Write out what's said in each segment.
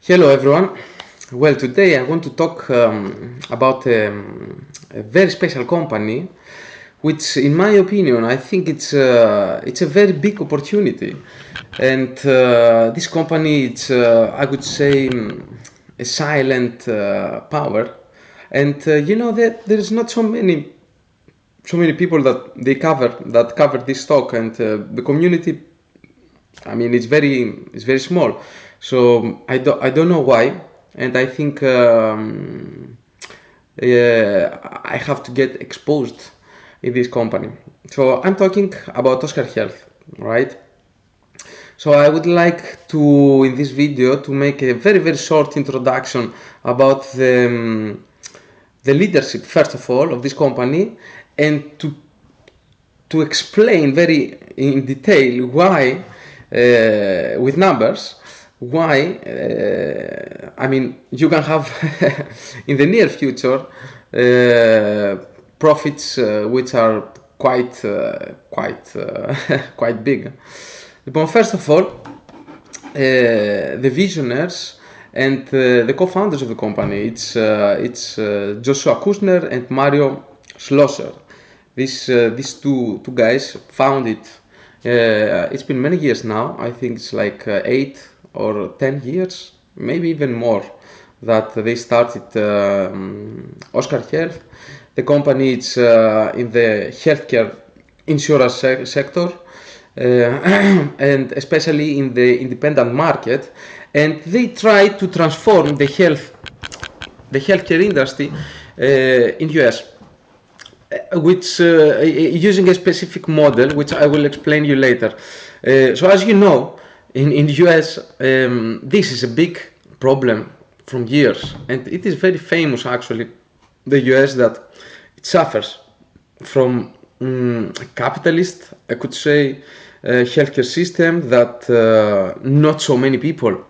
Hello everyone. Well, today I want to talk about a very special company, which, in my opinion, I think it's a very big opportunity. And this company, it's I would say a silent power. And you know that there is not so many people that cover this stock, and the community, I mean, it's very small. So I don't know why, and I think I have to get exposed in this company. So I'm talking about Oscar Health, right? So I would like to, in this video, to make a very short introduction about the leadership, first of all, of this company, and to explain very in detail why, with numbers, why, I mean, you can have in the near future profits which are quite big. But first of all, the visionaries and the co-founders of the company, it's Joshua Kushner and Mario Schlosser. These two guys found it. It's been many years now. I think it's like 8 or 10 years, maybe even more, that they started Oscar Health. The company is in the healthcare insurance sector, and especially in the independent market, and they try to transform the healthcare industry in US, which using a specific model, which I will explain you later. So as you know, in US, this is a big problem from years, and it is very famous actually, the US, that it suffers from capitalist, I could say, healthcare system that not so many people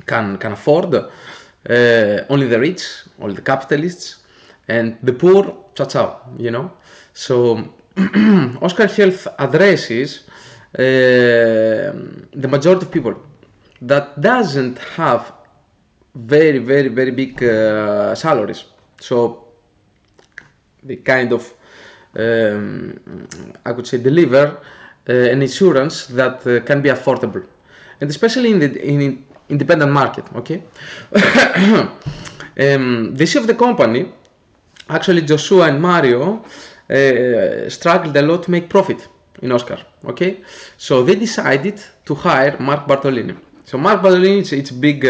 can afford. Only the rich, all the capitalists, and the poor, ciao ciao, you know. So Oscar Health addresses the majority of people that doesn't have very big salaries. So they kind of, I could say, deliver an insurance that can be affordable, and especially in the independent market. Okay. The CEO of the company, actually Joshua and Mario, struggled a lot to make profit in Oscar. Okay, so they decided to hire Mark Bartolini. So Mark Bartolini, it's a big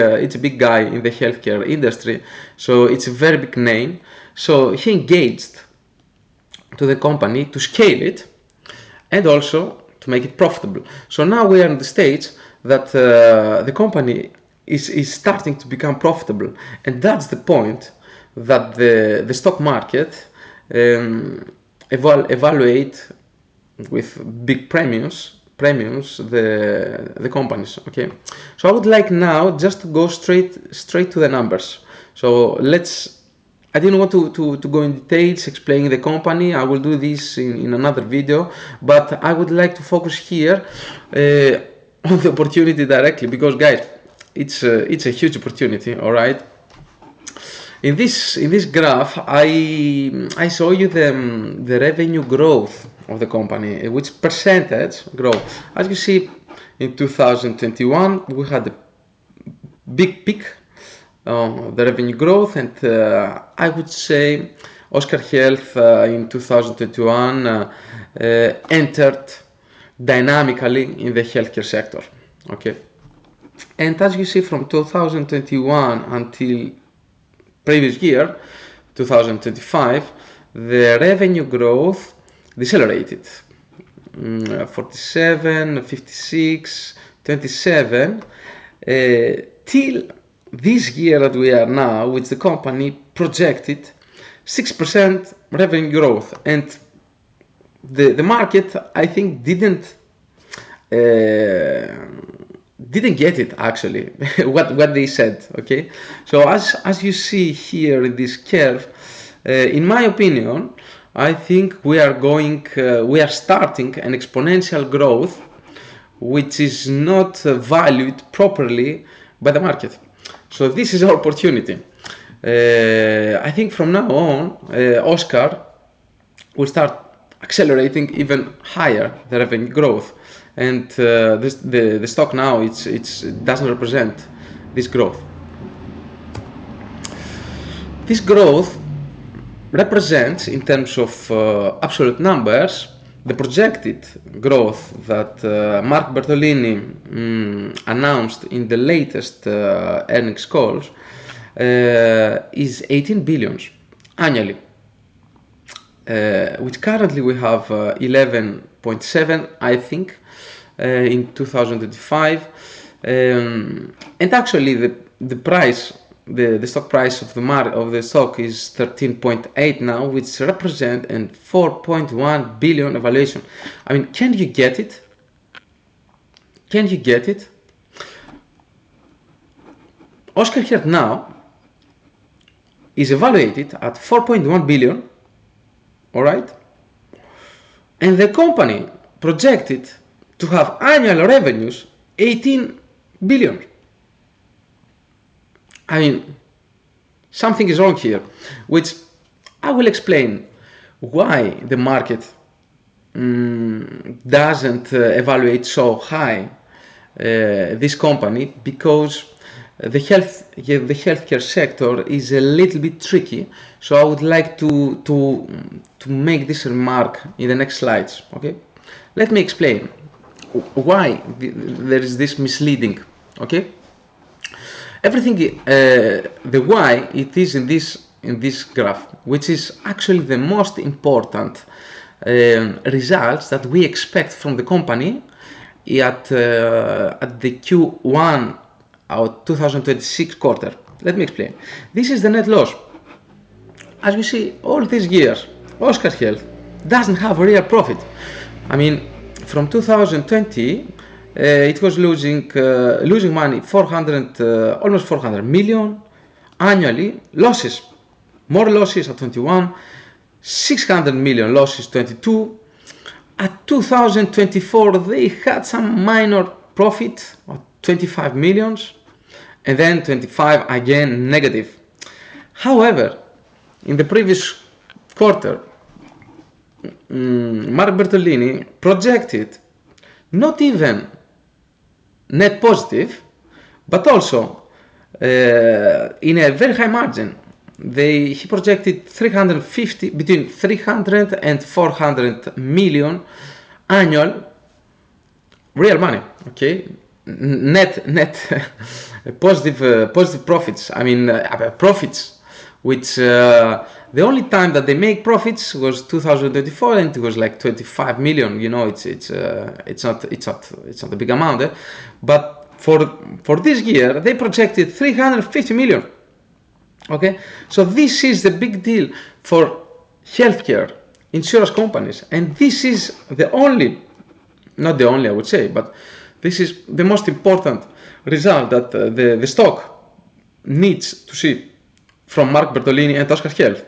guy in the healthcare industry, so it's a very big name. So he engaged to the company to scale it and also to make it profitable. So now we are in the stage that the company is starting to become profitable, and that's the point that the stock market evaluate with big premiums the companies. Okay, so I would like now just to go straight to the numbers. So I didn't want to go in details explaining the company. I will do this in another video, but I would like to focus here on the opportunity directly, because guys, it's a huge opportunity. All right. In this graph, I show you the revenue growth of the company, which percentage growth. As you see, in 2021 we had a big peak, the revenue growth, and I would say Oscar Health in 2021 entered dynamically in the healthcare sector. Okay, and as you see, from 2021 until previous year, 2025, the revenue growth decelerated. 47, 56, 27, till this year that we are now, which the company projected 6% revenue growth, and the market, I think, didn't get it actually what they said. Okay, so as you see here in this curve, in my opinion, I think we are starting an exponential growth which is not valued properly by the market. So this is our opportunity. I think from now on, OSCR will start accelerating even higher the revenue growth, and the stock now it doesn't represent this growth. This growth represents, in terms of absolute numbers, the projected growth that Mark Bertolini announced in the latest earnings calls is 18 billions annually, which currently we have 11.7, I think, in 2025, and actually the price, the stock price of the stock is 13.8 now, which represent a 4.1 billion evaluation. I mean, can you get it? Can you get it? OSCR Health now is evaluated at 4.1 billion, all right, and the company projected to have annual revenues 18 billion. I mean, something is wrong here, which I will explain why the market doesn't evaluate so high this company, because the healthcare sector is a little bit tricky. So I would like to make this remark in the next slides. Okay, let me explain why there is this misleading. Okay, everything the why it is in this graph, which is actually the most important results that we expect from the company at the Q1 or 2026 quarter. Let me explain. This is the net loss. As we see, all these years, OSCR Health doesn't have a real profit. I mean, from 2020, it was losing money, almost 400 million annually, losses, more losses at 21, 600 million losses 22. At 2024, they had some minor profit of 25 millions, and then 25 again negative. However, in the previous quarter, Mark Bertolini projected not even net positive, but also in a very high margin. He projected between 300 and 400 million annual real money. Okay, net positive profits. I mean profits, which the only time that they make profits was 2024, and it was like 25 million. You know, it's not a big amount, but for this year they projected 350 million. Okay, so this is the big deal for healthcare insurance companies, and this is not the only, I would say, but this is the most important result that the stock needs to see from Mark Bertolini and OSCR Health.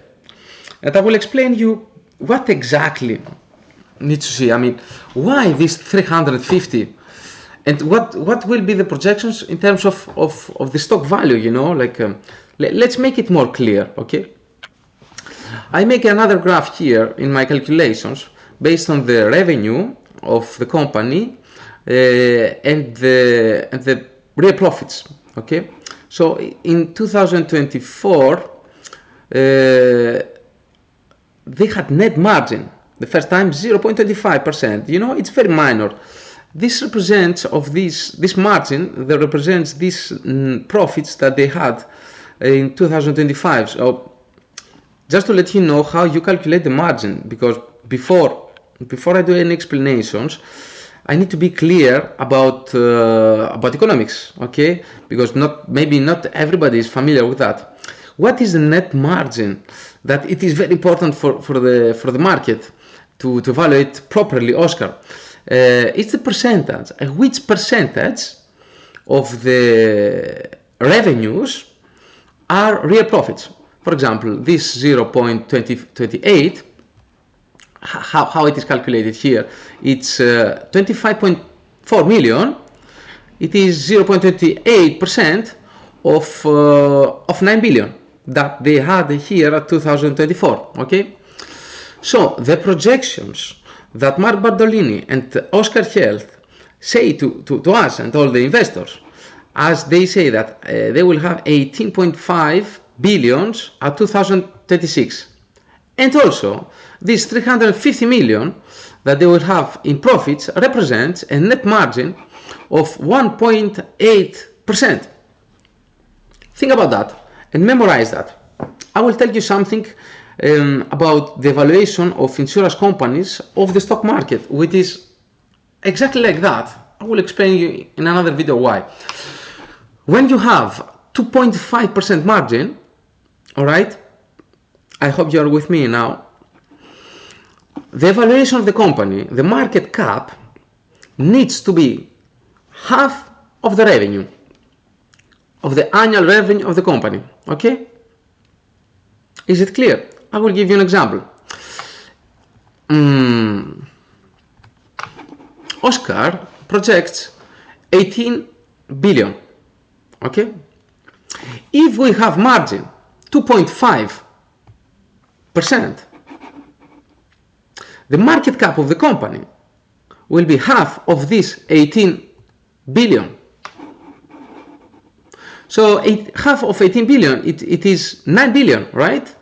And I will explain you what exactly needs to see. I mean, why this 350, and what will be the projections in terms of the stock value, you know, like let's make it more clear. Okay, I make another graph here in my calculations based on the revenue of the company and the real profits. Okay, so in 2024 they had net margin the first time 0.25%. You know, it's very minor. This represents this margin that represents these profits that they had in 2025. So just to let you know how you calculate the margin, because before I do any explanations, I need to be clear about economics, okay? Because maybe not everybody is familiar with that. What is the net margin? That it is very important for the market to evaluate properly OSCR. It's the percentage. Which percentage of the revenues are real profits? For example, this 0.28, how it is calculated here, it's 25.4 million. It is 0.28% of 9 billion that they had here at 2024. Okay, so the projections that Mark Bardolini and Oscar Health say to us and all the investors, as they say that they will have 18.5 billions at 2026, and also this 350 million that they will have in profits represents a net margin of 1.8%. Think about that and memorize that. I will tell you something about the valuation of insurance companies of the stock market, which is exactly like that. I will explain you in another video why. When you have 2.5% margin, all right, I hope you are with me now. The valuation of the company, the market cap, needs to be half of the revenue, of the annual revenue of the company. Okay? Is it clear? I will give you an example. Oscar projects 18 billion. Okay? If we have margin 2.5%, the market cap of the company will be half of this 18 billion. So half of 18 billion, it is 9 billion, right?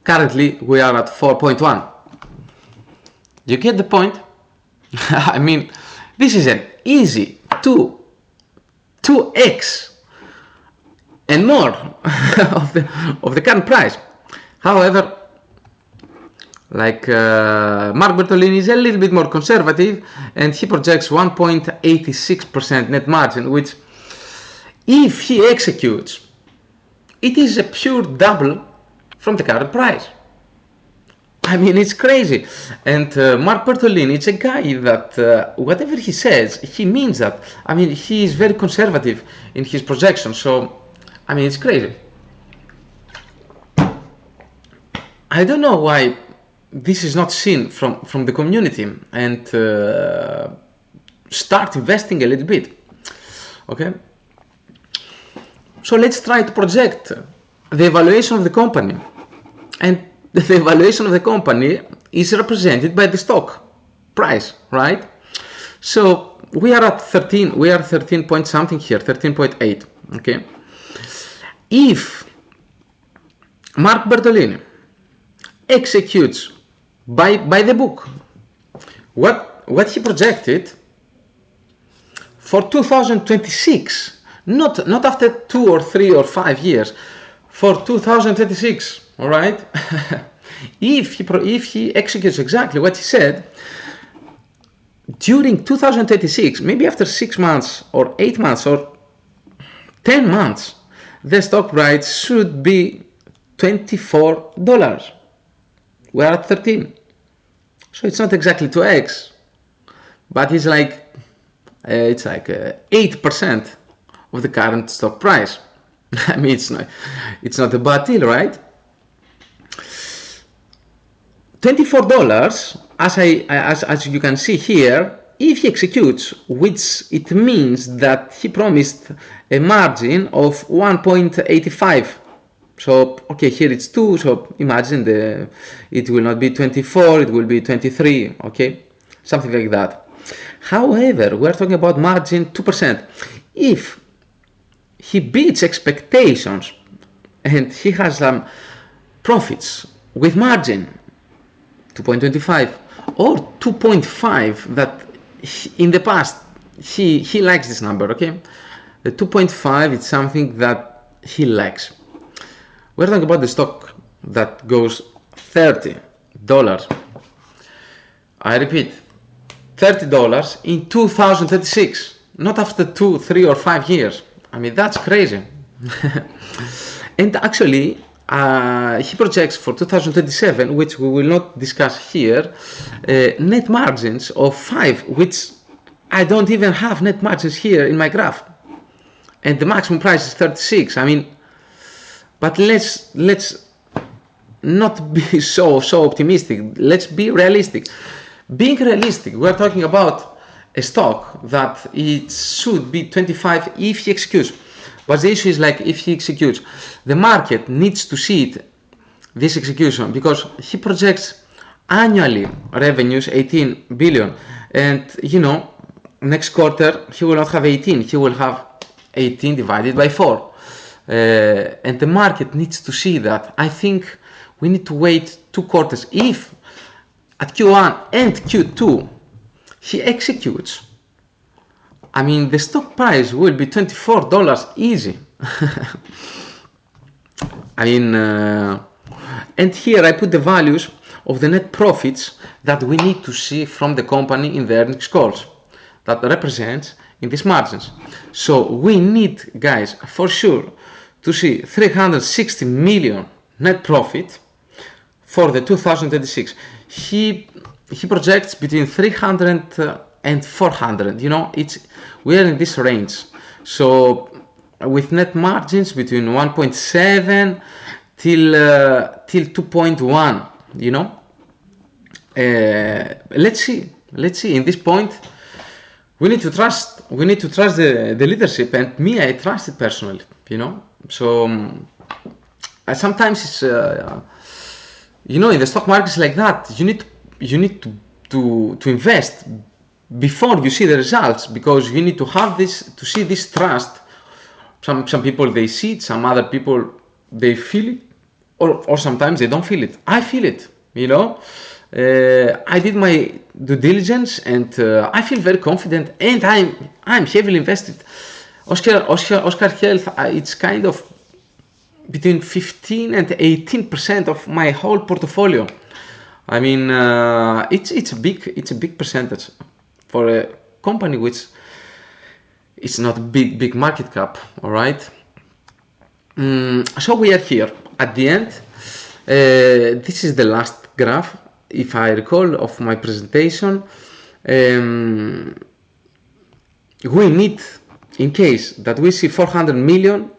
Currently, we are at 4.1. You get the point? I mean, this is an easy 2x and more of the current price. However, like Mark Bertolini is a little bit more conservative, and he projects 1.86% net margin, which, if he executes, it is a pure double from the current price. I mean, it's crazy. And Mark Bertolini is a guy that whatever he says, he means that. I mean, he is very conservative in his projections. So, I mean, it's crazy. I don't know why this is not seen from the community and start investing a little bit. Okay? So let's try to project the evaluation of the company. And the evaluation of the company is represented by the stock price, right? So we are at 13, we are 13 point something here, 13.8, okay? If Mark Bertolini executes by the book what he projected for 2026, not after 2 or 3 or 5 years, for 2026, all right? if he executes exactly what he said, during 2026, maybe after 6 months or 8 months or 10 months, the stock price should be $24. We are at 13. So it's not exactly 2x, but it's like 8% of the current stock price. I mean, it's not a bad deal, right? $24, as you can see here, if he executes, which it means that he promised a margin of 1.85. So, okay, here it's 2, so imagine it will not be 24, it will be 23, okay? Something like that. However, we're talking about margin 2%. If he beats expectations and he has some profits with margin 2.25 or 2.5, that in the past he likes this number, okay? The 2.5 is something that he likes. We're talking about the stock that goes $30. I repeat, $30 in 2036, not after 2, 3 or 5 years. I mean, that's crazy. And actually, he projects for 2027, which we will not discuss here, net margins of 5, which I don't even have net margins here in my graph. And the maximum price is 36. I mean, but let's not be so optimistic. Let's be realistic. Being realistic, we're talking about a stock that it should be 25 if he executes. But the issue is like if he executes, the market needs to see it, this execution, because he projects annually revenues 18 billion, and next quarter he will not have 18, he will have 18 divided by 4, and the market needs to see that. I think we need to wait 2 quarters. If at Q1 and Q2 he executes, I mean, the stock price will be $24 easy. I mean, and here I put the values of the net profits that we need to see from the company in the earnings calls that represents in these margins. So we need, guys, for sure to see 360 million net profit for the 2026. He projects between 300 and 400. We are in this range. So with net margins between 1.7 till 2.1. Let's see. In this point, we need to trust the leadership, and me, I trust it personally. So sometimes it's in the stock markets like that, you need to invest before you see the results, because you need to have to see this trust. Some people, they see it, some other people, they feel it, or sometimes they don't feel it. I feel it. I did my due diligence, and I feel very confident, and I'm heavily invested. OSCR Health, it's kind of between 15 and 18% of my whole portfolio. I mean, it's a big percentage for a company which is not a big market cap. All right. So we are here at the end. This is the last graph, if I recall, of my presentation. We need, in case that we see 400 million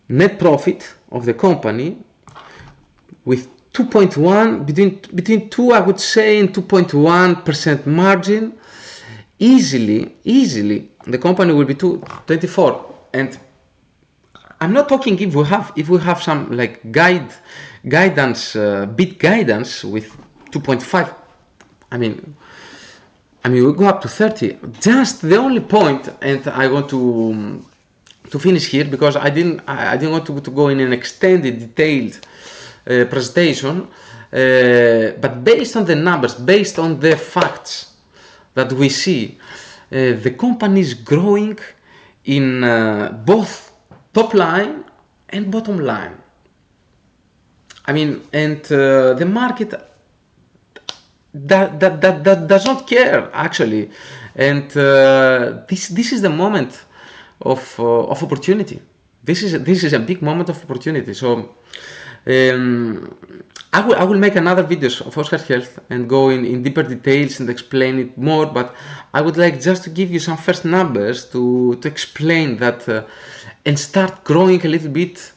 net profit of the company with 2.1, between 2, I would say, and 2.1% margin, easily the company will be 24. And I'm not talking if we have some like guidance, bit guidance with 2.5. I mean we go up to 30. Just the only point, and I want to finish here, because I didn't want to go in an extended, detailed presentation, but based on the numbers, based on the facts that we see, the company is growing in both top line and bottom line. I mean, and the market that does not care, actually, and this is the moment of opportunity. This is a big moment of opportunity. So I will make another videos of OSCR Health and go in deeper details and explain it more, but I would like just to give you some first numbers to explain that and start growing a little bit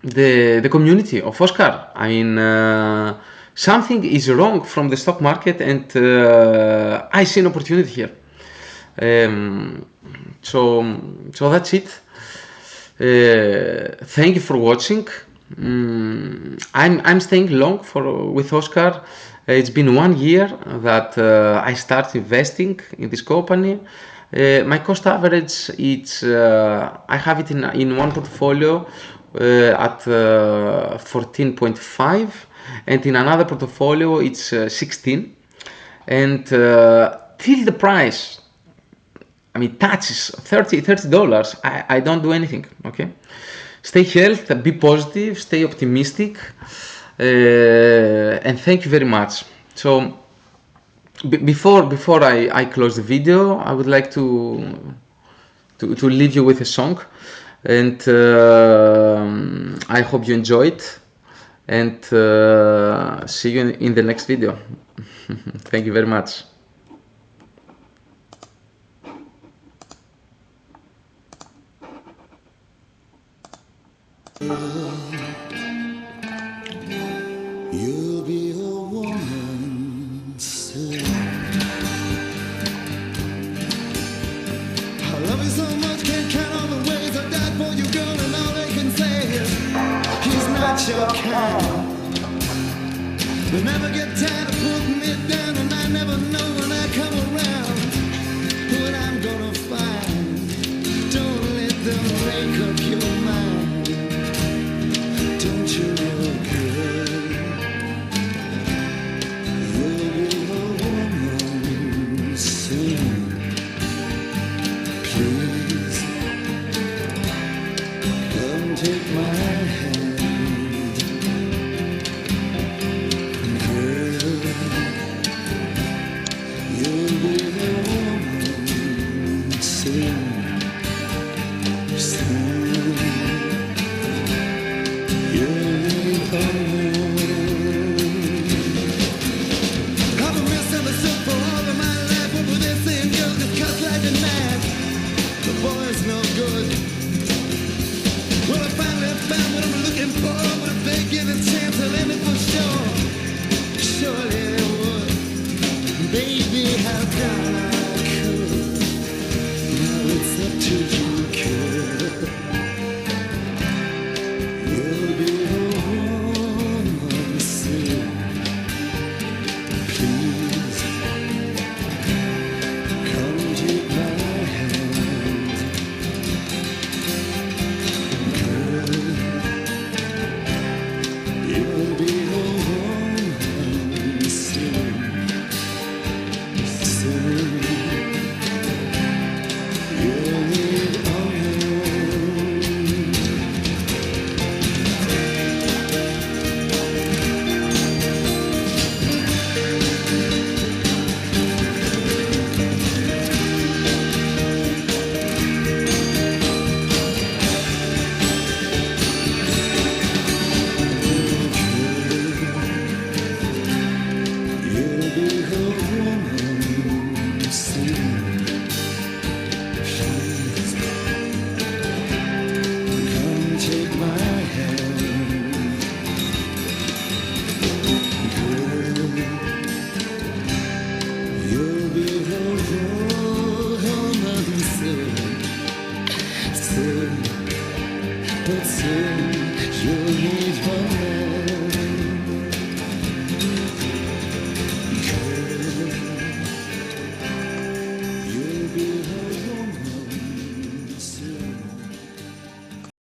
the community of OSCR. I mean, something is wrong from the stock market, and I see an opportunity here. So that's it. Thank you for watching. I'm staying long with OSCR. It's been 1 year that I started investing in this company. My cost average, it's I have it in one portfolio at 14.5, and in another portfolio it's 16. And till the price, I mean, touches $30, I don't do anything. Okay, stay healthy, be positive, stay optimistic, and thank you very much. So before I close the video, I would like to leave you with a song, and I hope you enjoy it, and see you in the next video. Thank you very much. You'll be a woman soon. your kind. They never get tired of putting me down, and I never know when I come around what I'm gonna find. Don't let them make up your mind. Don't you know, girl, you'll be a woman soon. Please, come take my hand. Girl, you'll be a woman soon. Soon, you'll be a woman. I've been misunderstood for all of my life. What were they saying? Girls just cut like a knife. The boy's no good. Well, I finally found what I'm looking for. But if they give a chance, I'll end it for sure. Surely they would. Baby, how can I?